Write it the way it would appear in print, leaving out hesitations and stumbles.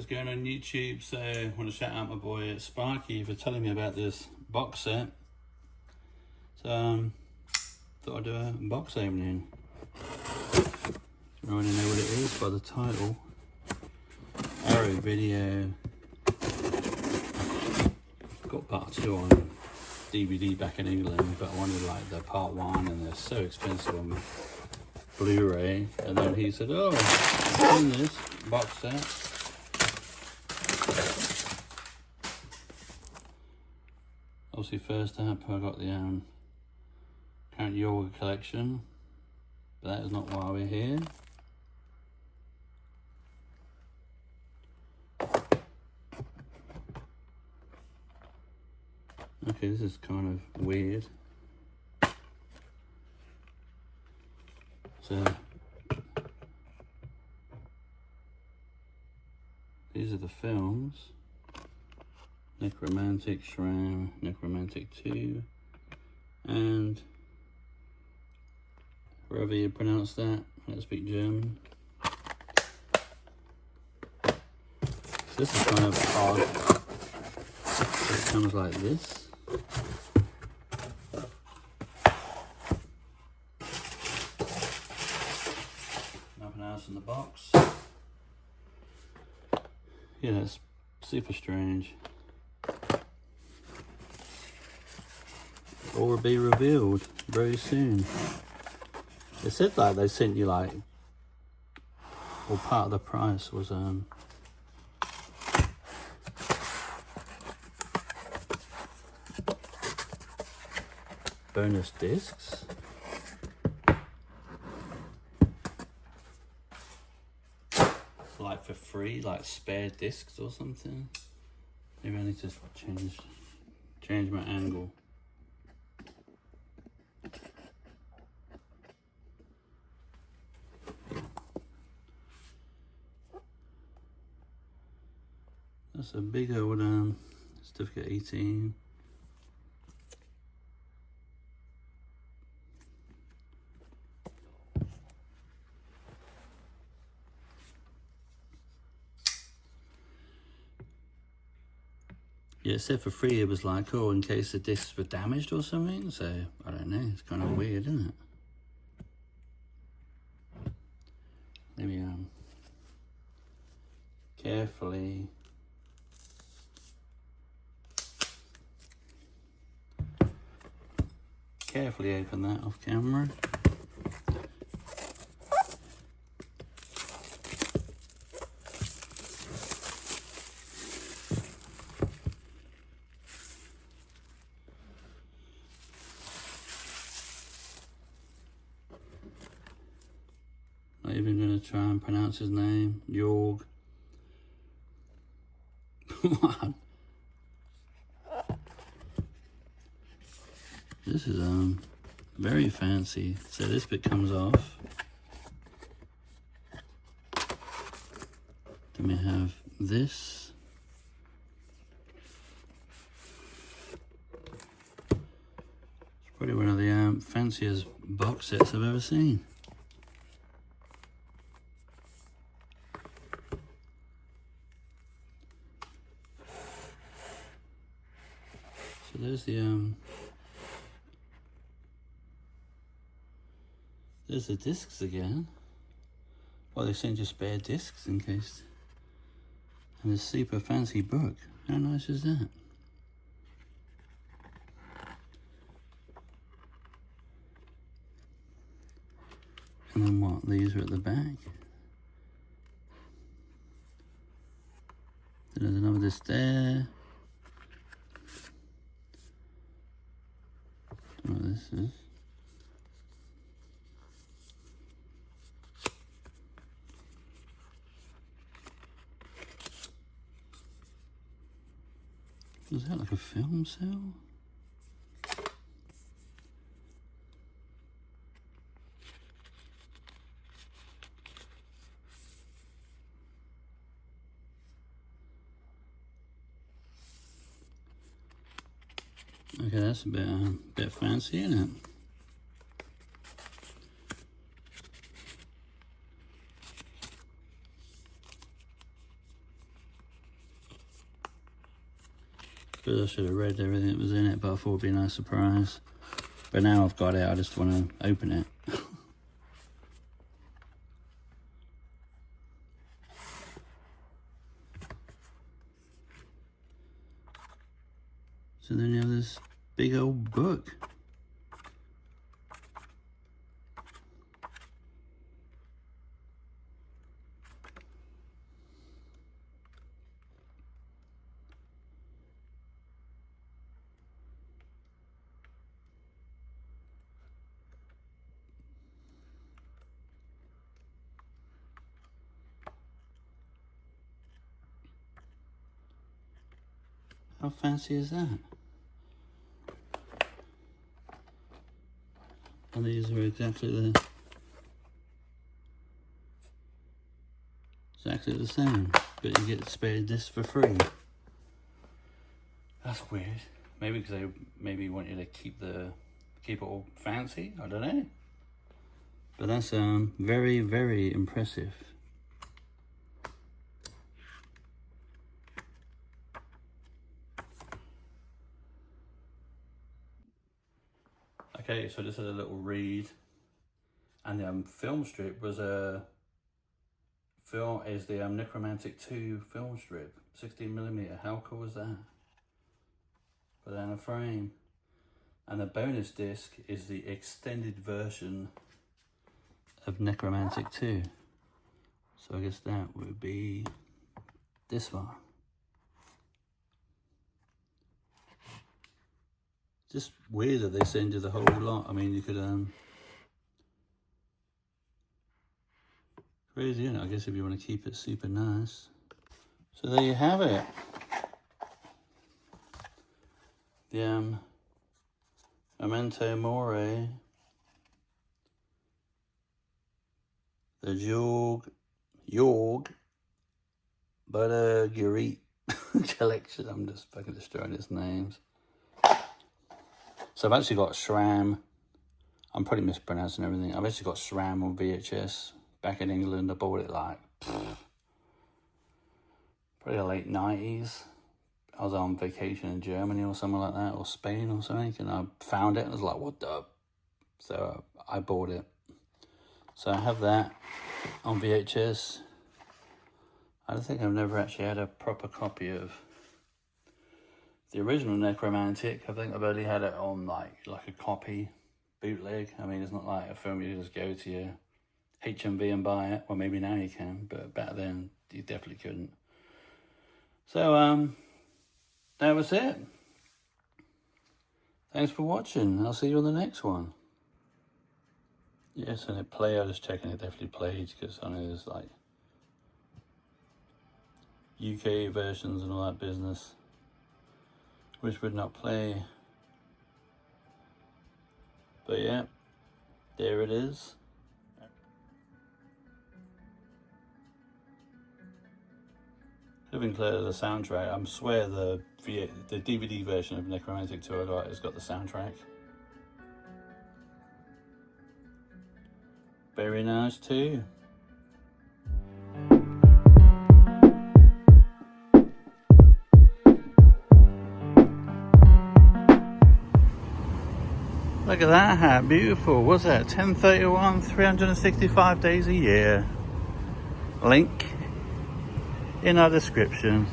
what's going on YouTube. So I want to shout out my boy Sparky for telling me about this box set. So thought I'd do a box opening. You already know what it is by the title. Arrow Video. Got part 2 on DVD back in England, but I wanted like the part 1 and they're so expensive on Blu-ray. And then he said, oh, I've seen this box set. Obviously first up I got the current Jörg collection, but that is not why we're here. Okay, this is kind of weird. So these are the films. Nekromantik, Nekromantik 2, and however you pronounce that, I don't speak German. So this is kind of odd. It comes like this. Nothing else in the box. Yeah, it's super strange. Or will be revealed very soon. It said like they sent you like, or part of the price was bonus discs. Like for free, like spare discs or something. Maybe I need to change my angle. That's a big old certificate 18. Yeah, it said for free it was like, oh, in case the discs were damaged or something. So I don't know, it's kind of weird, isn't it? Maybe carefully open that off camera. Not even going to try and pronounce his name. Jörg. What? This is very fancy. So this bit comes off. Then we have this. It's probably one of the fanciest box sets I've ever seen. So there's the discs again. Well, they send you spare discs in case. And a super fancy book. How nice is that? And then what? These are at the back. There's another disc there. I don't know what this is. Is that like a film cell? Okay, that's a bit fancy, isn't it? suppose I should have read everything that was in it, but I thought it'd be a nice surprise. But now I've got it, I just want to open it. So then you have this big old book. How fancy is that? And these are exactly the same, but you get spared this for free. That's weird. Maybe because they maybe want you to keep it all fancy. I don't know. But that's very, very impressive. Okay, so this is a little read, and the film strip was the Nekromantik 2 film strip, 16mm. How cool is that? Put that in a frame, and the bonus disc is the extended version of Nekromantik 2. So I guess that would be this one. Just weird that they send you the whole lot. I mean, you could, crazy, isn't it? I guess if you want to keep it super nice. So there you have it. The Memento Mori, the Jörg Buttgereit collection. I'm just fucking destroying its names. So I've actually got SRAM. I'm probably mispronouncing everything. I've actually got SRAM on VHS back in England. I bought it like probably the late 90s. I was on vacation in Germany or something like that, or Spain or something, and I found it and I was like, what the? So I bought it. So I have that on VHS. I don't think I've never actually had a proper copy of the original Nekromantik. I think I've only had it on like a copy bootleg. I mean, it's not like a film you just go to your HMV and buy it. Well, maybe now you can, but back then you definitely couldn't. So that was it. Thanks for watching. I'll see you on the next one. Yes, and it played. I was just checking it definitely played, because I know there's like UK versions and all that business which would not play. But yeah, there it is. Could have been clear the soundtrack. I swear the DVD version of Nekromantik 2 I got has got the soundtrack. Very nice too. Look at that hat, beautiful. What's that? 1031, 365 days a year. Link in our description.